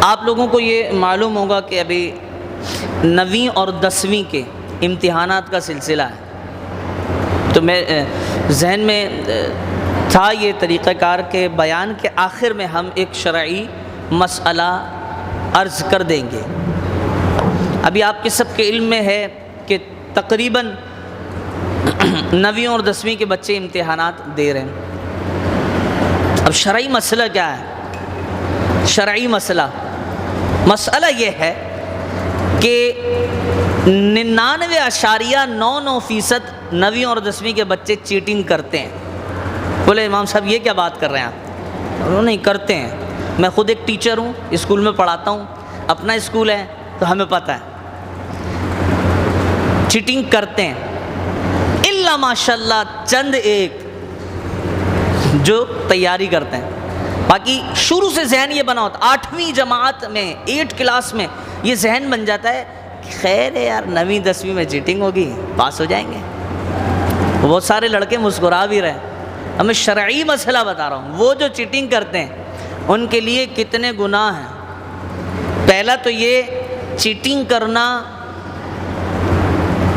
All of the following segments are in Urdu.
آپ لوگوں کو یہ معلوم ہوگا کہ ابھی 9ویں اور 10ویں کے امتحانات کا سلسلہ ہے، تو میں ذہن میں تھا یہ طریقہ کار کے بیان کے آخر میں ہم ایک شرعی مسئلہ عرض کر دیں گے۔ ابھی آپ کے سب کے علم میں ہے کہ تقریباً 9ویں اور 10ویں کے بچے امتحانات دے رہے ہیں۔ اب شرعی مسئلہ کیا ہے؟ شرعی مسئلہ یہ ہے کہ 99.99% 9ویں اور 10ویں کے بچے چیٹنگ کرتے ہیں۔ بولے امام صاحب یہ کیا بات کر رہے ہیں آپ؟ انہوں نہیں کرتے ہیں، میں خود ایک ٹیچر ہوں، اسکول میں پڑھاتا ہوں، اپنا اسکول ہے تو ہمیں پتہ ہے چیٹنگ کرتے ہیں، الا ماشاءاللہ چند ایک جو تیاری کرتے ہیں۔ باقی شروع سے ذہن یہ بنا ہوتا، 8ویں جماعت میں 8 کلاس میں یہ ذہن بن جاتا ہے خیر ہے یار 9ویں 10ویں میں چیٹنگ ہوگی پاس ہو جائیں گے۔ بہت سارے لڑکے مسکرا بھی رہے، اب میں شرعی مسئلہ بتا رہا ہوں۔ وہ جو چیٹنگ کرتے ہیں ان کے لیے کتنے گناہ ہیں۔ پہلا تو یہ چیٹنگ کرنا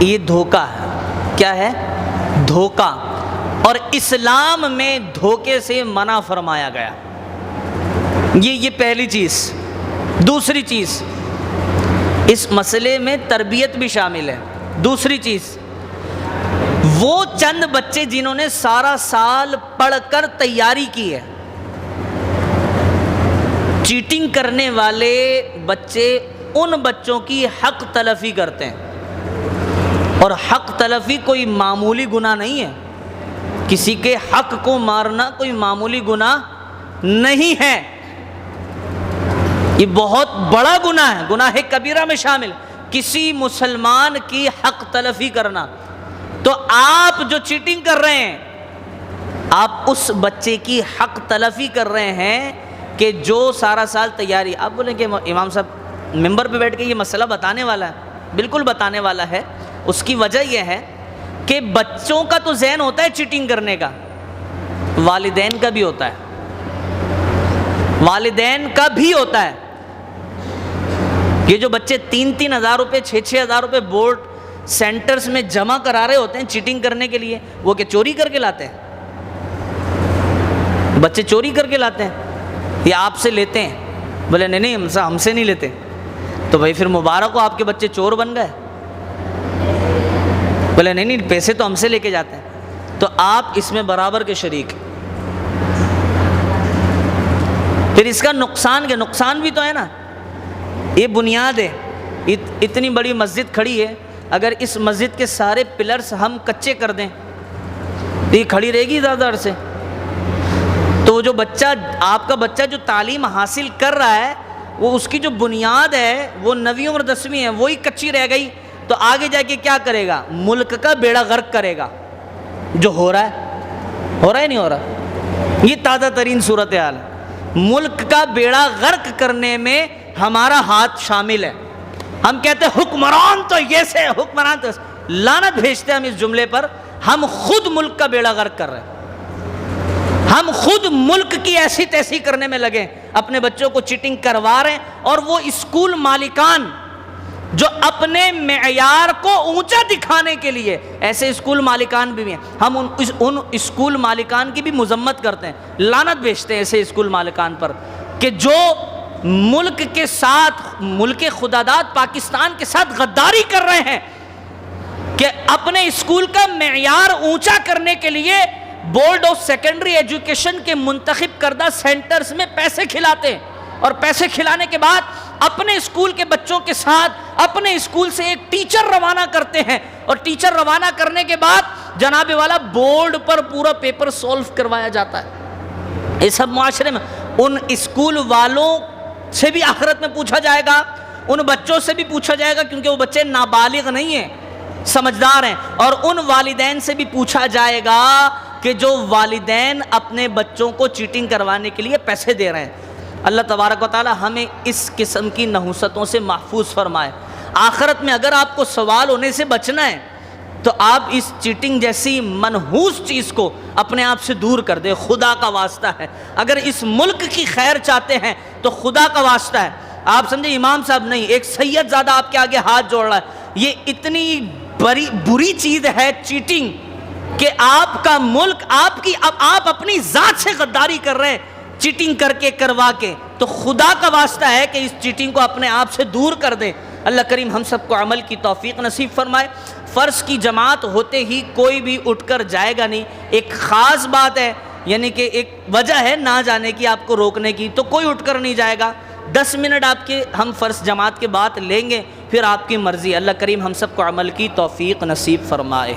یہ دھوکہ ہے۔ کیا ہے؟ دھوکہ، اور اسلام میں دھوکے سے منع فرمایا گیا۔ یہ پہلی چیز۔ دوسری چیز، اس مسئلے میں تربیت بھی شامل ہے۔ دوسری چیز، وہ چند بچے جنہوں نے سارا سال پڑھ کر تیاری کی ہے، چیٹنگ کرنے والے بچے ان بچوں کی حق تلفی کرتے ہیں، اور حق تلفی کوئی معمولی گناہ نہیں ہے۔ کسی کے حق کو مارنا کوئی معمولی گناہ نہیں ہے، یہ بہت بڑا گناہ ہے، گناہ کبیرہ میں شامل۔ کسی مسلمان کی حق تلفی کرنا، تو آپ جو چیٹنگ کر رہے ہیں آپ اس بچے کی حق تلفی کر رہے ہیں کہ جو سارا سال تیاری۔ آپ بولیں کہ امام صاحب ممبر پہ بیٹھ کے یہ مسئلہ بتانے والا ہے، بالکل بتانے والا ہے۔ اس کی وجہ یہ ہے کہ بچوں کا تو ذہن ہوتا ہے چیٹنگ کرنے کا، والدین کا بھی ہوتا ہے، والدین کا بھی ہوتا ہے۔ یہ جو بچے 3-3 ہزار روپے 6-6 ہزار روپے بورڈ سینٹرز میں جمع کرا رہے ہوتے ہیں چیٹنگ کرنے کے لیے، وہ کہ چوری کر کے لاتے ہیں؟ بچے چوری کر کے لاتے ہیں یا آپ سے لیتے ہیں؟ بولے نہیں ہم سے نہیں لیتے۔ تو بھائی پھر مبارک ہو، آپ کے بچے چور بن گئے۔ بولے نہیں پیسے تو ہم سے لے کے جاتے ہیں، تو آپ اس میں برابر کے شریک۔ پھر اس کا نقصان کیا؟ نقصان بھی تو ہے نا۔ یہ بنیاد ہے، اتنی بڑی مسجد کھڑی ہے، اگر اس مسجد کے سارے پلرز ہم کچے کر دیں تو یہ کھڑی رہے گی زیادہ عرصے؟ تو وہ جو بچہ، آپ کا بچہ جو تعلیم حاصل کر رہا ہے، وہ اس کی جو بنیاد ہے وہ 9ویں اور 10ویں ہے، وہی کچی رہ گئی، تو آگے جا کے کیا کرے گا؟ ملک کا بیڑا غرق کرے گا، جو ہو رہا ہے نہیں ہو رہا۔ یہ تازہ ترین صورتحال ہے۔ ملک کا بیڑا غرق کرنے میں ہمارا ہاتھ شامل ہے۔ ہم کہتے ہیں حکمران تو یہ سے، حکمران تو لعنت بھیجتے ہم اس جملے پر۔ ہم خود ملک کا بیڑا غرق کر رہے ہیں، ہم خود ملک کی ایسی تیسی کرنے میں لگے، اپنے بچوں کو چیٹنگ کروا رہے ہیں۔ اور وہ اسکول مالکان جو اپنے معیار کو اونچا دکھانے کے لیے، ایسے اسکول مالکان بھی ہیں، ہم ان اسکول مالکان کی بھی مذمت کرتے ہیں، لعنت بھیجتے ہیں ایسے اسکول مالکان پر کہ جو ملک کے ساتھ، ملک خداداد پاکستان کے ساتھ غداری کر رہے ہیں، کہ اپنے اسکول کا معیار اونچا کرنے کے لیے بورڈ آف سیکنڈری ایجوکیشن کے منتخب کردہ سینٹرز میں پیسے کھلاتے ہیں، اور پیسے کھلانے کے بعد اپنے اسکول کے بچوں کے ساتھ اپنے اسکول سے ایک ٹیچر روانہ کرتے ہیں، اور ٹیچر روانہ کرنے کے بعد جناب والا بورڈ پر پورا پیپر سولو کروایا جاتا ہے۔ یہ سب معاشرے میں ان اسکول والوں سے بھی آخرت میں پوچھا جائے گا، ان بچوں سے بھی پوچھا جائے گا، کیونکہ وہ بچے نابالغ نہیں ہیں، سمجھدار ہیں، اور ان والدین سے بھی پوچھا جائے گا کہ جو والدین اپنے بچوں کو چیٹنگ کروانے کے لیے پیسے دے رہے ہیں۔ اللہ تبارک و تعالی ہمیں اس قسم کی نحوستوں سے محفوظ فرمائے۔ آخرت میں اگر آپ کو سوال ہونے سے بچنا ہے تو آپ اس چیٹنگ جیسی منحوس چیز کو اپنے آپ سے دور کر دیں، خدا کا واسطہ ہے۔ اگر اس ملک کی خیر چاہتے ہیں تو خدا کا واسطہ ہے، آپ سمجھے امام صاحب نہیں، ایک سید زادہ آپ کے آگے ہاتھ جوڑ رہا ہے۔ یہ اتنی بری چیز ہے چیٹنگ کہ آپ کا ملک آپ اپنی ذات سے غداری کر رہے ہیں چیٹنگ کر کے کروا کے، تو خدا کا واسطہ ہے کہ اس چیٹنگ کو اپنے آپ سے دور کر دیں۔ اللہ کریم ہم سب کو عمل کی توفیق نصیب فرمائے۔ فرض کی جماعت ہوتے ہی کوئی بھی اٹھ کر جائے گا نہیں، ایک خاص بات ہے، یعنی کہ ایک وجہ ہے نہ جانے کی، آپ کو روکنے کی، تو کوئی اٹھ کر نہیں جائے گا۔ 10 منٹ آپ کے ہم فرض جماعت کے بعد لیں گے، پھر آپ کی مرضی۔ اللہ کریم ہم سب کو عمل کی توفیق نصیب فرمائے۔